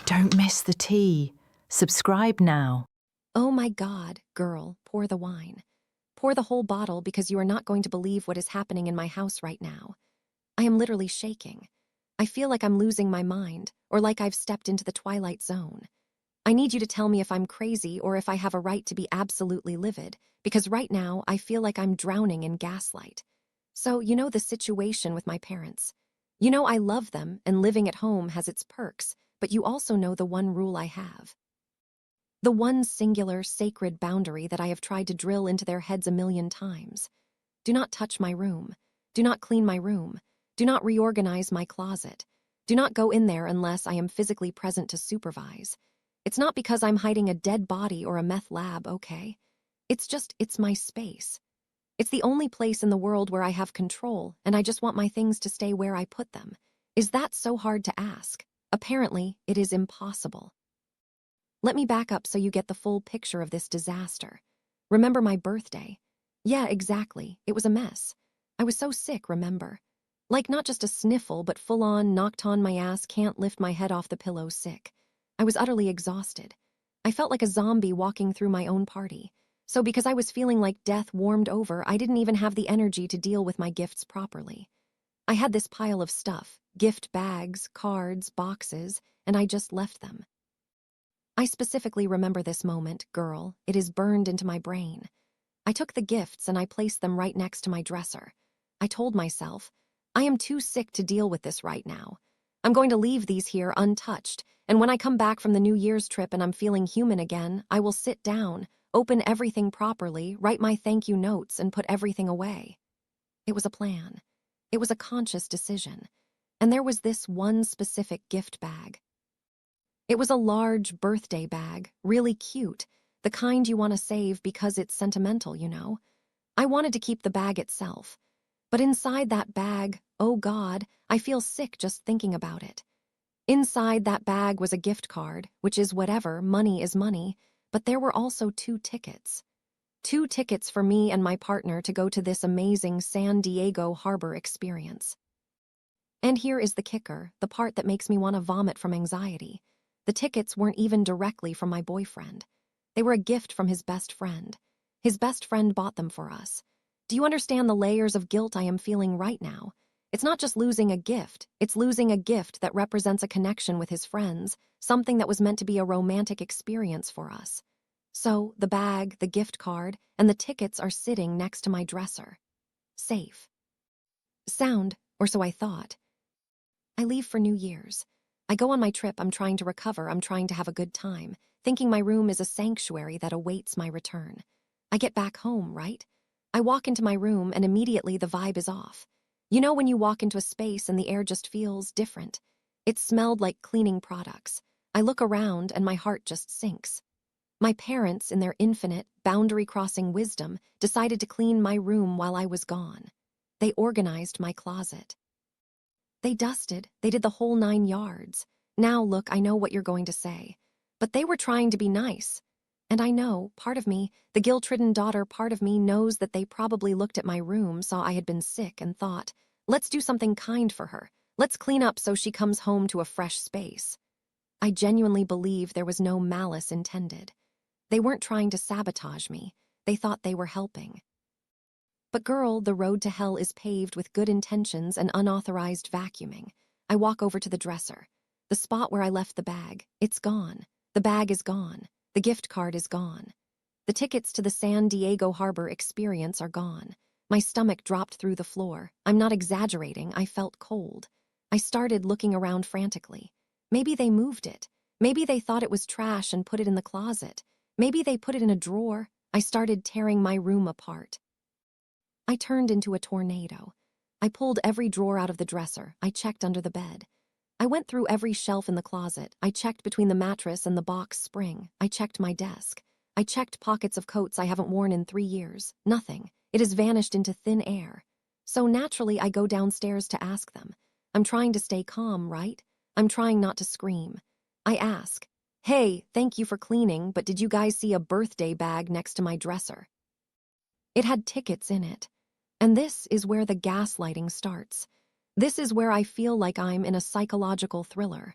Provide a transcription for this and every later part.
Don't miss the tea. Subscribe now. Oh my God, girl, pour the wine. Pour the whole bottle because you are not going to believe what is happening in my house right now. I am literally shaking. I feel like I'm losing my mind, or like I've stepped into the twilight zone. I need you to tell me if I'm crazy or if I have a right to be absolutely livid, because right now I feel like I'm drowning in gaslight. So, you know the situation with my parents. You know I love them and living at home has its perks, but you also know the one rule I have. The one singular, sacred boundary that I have tried to drill into their heads a million times. Do not touch my room. Do not clean my room. Do not reorganize my closet. Do not go in there unless I am physically present to supervise. It's not because I'm hiding a dead body or a meth lab, okay? It's my space. It's the only place in the world where I have control, and I just want my things to stay where I put them. Is that so hard to ask? Apparently, it is impossible. Let me back up so you get the full picture of this disaster. Remember my birthday? Yeah, exactly. It was a mess. I was so sick, remember? Like not just a sniffle, but full-on, knocked on my ass, can't lift my head off the pillow sick. I was utterly exhausted. I felt like a zombie walking through my own party. So because I was feeling like death warmed over, I didn't even have the energy to deal with my gifts properly. I had this pile of stuff, gift bags, cards, boxes, and I just left them. I specifically remember this moment, girl. It is burned into my brain. I took the gifts and I placed them right next to my dresser. I told myself, I am too sick to deal with this right now. I'm going to leave these here untouched, and when I come back from the New Year's trip and I'm feeling human again, I will sit down, open everything properly, write my thank you notes, and put everything away. It was a plan. It was a conscious decision. And there was this one specific gift bag. It was a large birthday bag, really cute, the kind you want to save because it's sentimental, you know? I wanted to keep the bag itself. But inside that bag, oh God, I feel sick just thinking about it. Inside that bag was a gift card, which is whatever, money is money, but there were also 2 tickets. 2 tickets for me and my partner to go to this amazing San Diego harbor experience. And here is the kicker, the part that makes me want to vomit from anxiety. The tickets weren't even directly from my boyfriend. They were a gift from his best friend. His best friend bought them for us. Do you understand the layers of guilt I am feeling right now? It's not just losing a gift, it's losing a gift that represents a connection with his friends, something that was meant to be a romantic experience for us. So, the bag, the gift card, and the tickets are sitting next to my dresser. Safe. Sound, or so I thought. I leave for New Year's. I go on my trip, I'm trying to recover, I'm trying to have a good time, thinking my room is a sanctuary that awaits my return. I get back home, right? I walk into my room and immediately the vibe is off. You know when you walk into a space and the air just feels different? It smelled like cleaning products. I look around and my heart just sinks. My parents, in their infinite, boundary-crossing wisdom, decided to clean my room while I was gone. They organized my closet. They dusted, they did the whole 9 yards. Now look, I know what you're going to say. But they were trying to be nice. And I know, part of me, the guilt-ridden daughter part of me knows that they probably looked at my room, saw I had been sick, and thought, let's do something kind for her. Let's clean up so she comes home to a fresh space. I genuinely believe there was no malice intended. They weren't trying to sabotage me. They thought they were helping. But girl, the road to hell is paved with good intentions and unauthorized vacuuming. I walk over to the dresser. The spot where I left the bag, it's gone. The bag is gone. The gift card is gone. The tickets to the San Diego harbor experience are gone. My stomach dropped through the floor. I'm not exaggerating, I felt cold. I started looking around frantically. Maybe they moved it. Maybe they thought it was trash and put it in the closet. Maybe they put it in a drawer. I started tearing my room apart. I turned into a tornado. I pulled every drawer out of the dresser. I checked under the bed. I went through every shelf in the closet. I checked between the mattress and the box spring. I checked my desk. I checked pockets of coats I haven't worn in 3 years. Nothing. It has vanished into thin air. So naturally, I go downstairs to ask them. I'm trying to stay calm, right? I'm trying not to scream. I ask, hey, thank you for cleaning, but did you guys see a birthday bag next to my dresser? It had tickets in it. And this is where the gaslighting starts. This is where I feel like I'm in a psychological thriller.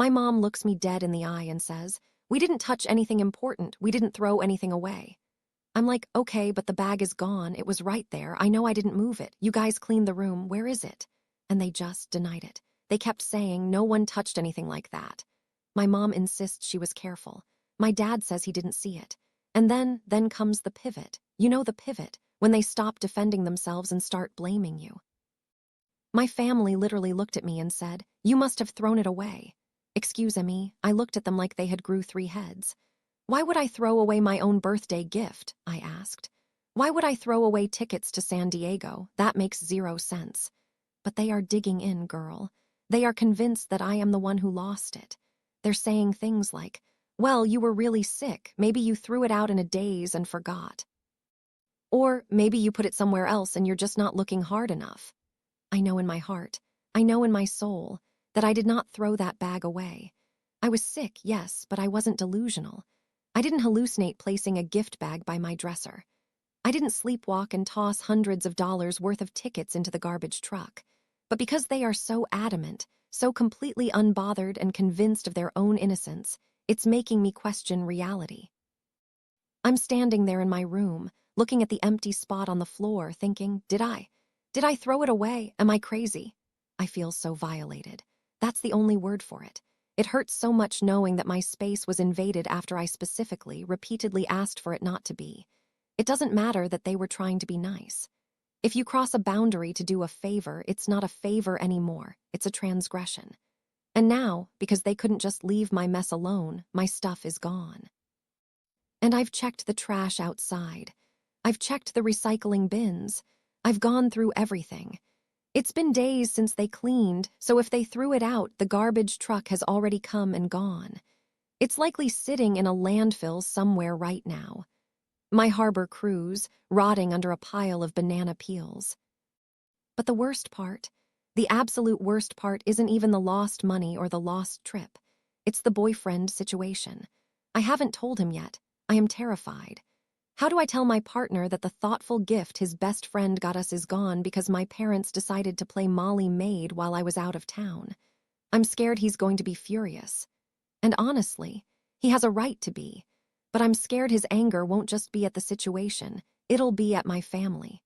My mom looks me dead in the eye and says, "We didn't touch anything important. We didn't throw anything away." I'm like, "Okay, but the bag is gone. It was right there. I know I didn't move it. You guys cleaned the room. Where is it?" And they just denied it. They kept saying no one touched anything like that. My mom insists she was careful. My dad says he didn't see it. And then comes the pivot. You know the pivot, when they stop defending themselves and start blaming you. My family literally looked at me and said, "You must have thrown it away." Excuse-me, I looked at them like they had grew 3 heads. "Why would I throw away my own birthday gift?" I asked. "Why would I throw away tickets to San Diego? That makes 0 sense." But they are digging in, girl. They are convinced that I am the one who lost it. They're saying things like, "Well, you were really sick. Maybe you threw it out in a daze and forgot. Or maybe you put it somewhere else and you're just not looking hard enough." I know in my heart, I know in my soul, that I did not throw that bag away. I was sick, yes, but I wasn't delusional. I didn't hallucinate placing a gift bag by my dresser. I didn't sleepwalk and toss hundreds of dollars worth of tickets into the garbage truck. But because they are so adamant, so completely unbothered and convinced of their own innocence, it's making me question reality. I'm standing there in my room, looking at the empty spot on the floor, thinking, Did I throw it away? Am I crazy? I feel so violated. That's the only word for it. It hurts so much knowing that my space was invaded after I specifically, repeatedly asked for it not to be. It doesn't matter that they were trying to be nice. If you cross a boundary to do a favor, it's not a favor anymore. It's a transgression. And now, because they couldn't just leave my mess alone, my stuff is gone. And I've checked the trash outside. I've checked the recycling bins. I've gone through everything. It's been days since they cleaned, so if they threw it out, the garbage truck has already come and gone. It's likely sitting in a landfill somewhere right now. My harbor cruise, rotting under a pile of banana peels. But the worst part, the absolute worst part, isn't even the lost money or the lost trip. It's the boyfriend situation. I haven't told him yet. I am terrified. How do I tell my partner that the thoughtful gift his best friend got us is gone because my parents decided to play Molly Maid while I was out of town? I'm scared he's going to be furious. And honestly, he has a right to be. But I'm scared his anger won't just be at the situation, it'll be at my family.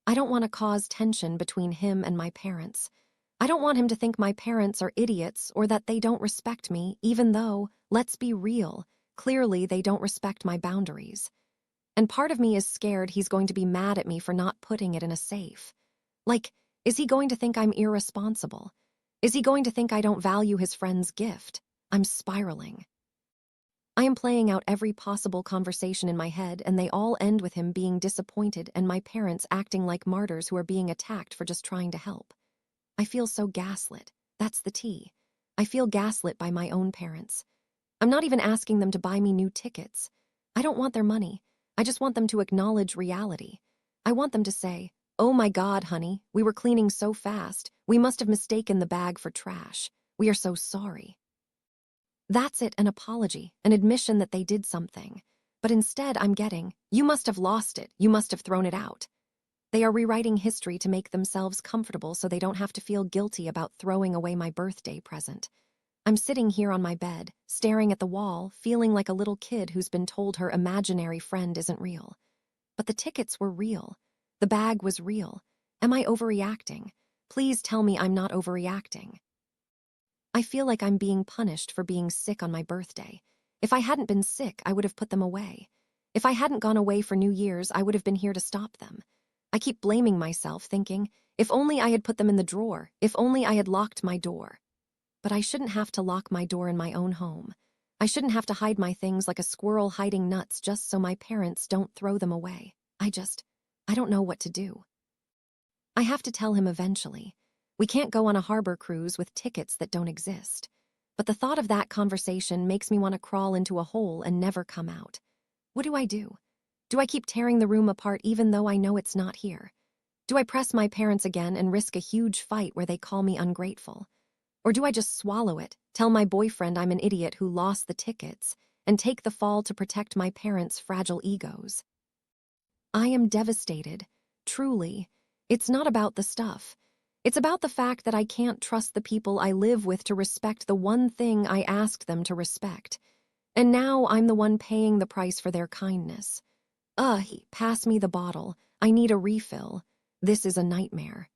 I don't want to cause tension between him and my parents. I don't want him to think my parents are idiots or that they don't respect me, even though, let's be real, clearly they don't respect my boundaries. And part of me is scared he's going to be mad at me for not putting it in a safe. Like, is he going to think I'm irresponsible? Is he going to think I don't value his friend's gift? I'm spiraling. I am playing out every possible conversation in my head, and they all end with him being disappointed and my parents acting like martyrs who are being attacked for just trying to help. I feel so gaslit. That's the tea. I feel gaslit by my own parents. I'm not even asking them to buy me new tickets. I don't want their money. I just want them to acknowledge reality. I want them to say, "Oh my God, honey, we were cleaning so fast. We must have mistaken the bag for trash. We are so sorry." That's it, an apology, an admission that they did something. But instead I'm getting, "You must have lost it. You must have thrown it out." They are rewriting history to make themselves comfortable so they don't have to feel guilty about throwing away my birthday present. I'm sitting here on my bed, staring at the wall, feeling like a little kid who's been told her imaginary friend isn't real. But the tickets were real. The bag was real. Am I overreacting? Please tell me I'm not overreacting. I feel like I'm being punished for being sick on my birthday. If I hadn't been sick, I would have put them away. If I hadn't gone away for New Year's, I would have been here to stop them. I keep blaming myself, thinking, if only I had put them in the drawer, if only I had locked my door. But I shouldn't have to lock my door in my own home. I shouldn't have to hide my things like a squirrel hiding nuts just so my parents don't throw them away. I don't know what to do. I have to tell him eventually. We can't go on a harbor cruise with tickets that don't exist. But the thought of that conversation makes me want to crawl into a hole and never come out. What do I do? Do I keep tearing the room apart even though I know it's not here? Do I press my parents again and risk a huge fight where they call me ungrateful? Or do I just swallow it, tell my boyfriend I'm an idiot who lost the tickets, and take the fall to protect my parents' fragile egos? I am devastated. Truly. It's not about the stuff. It's about the fact that I can't trust the people I live with to respect the one thing I asked them to respect. And now I'm the one paying the price for their kindness. Pass me the bottle. I need a refill. This is a nightmare.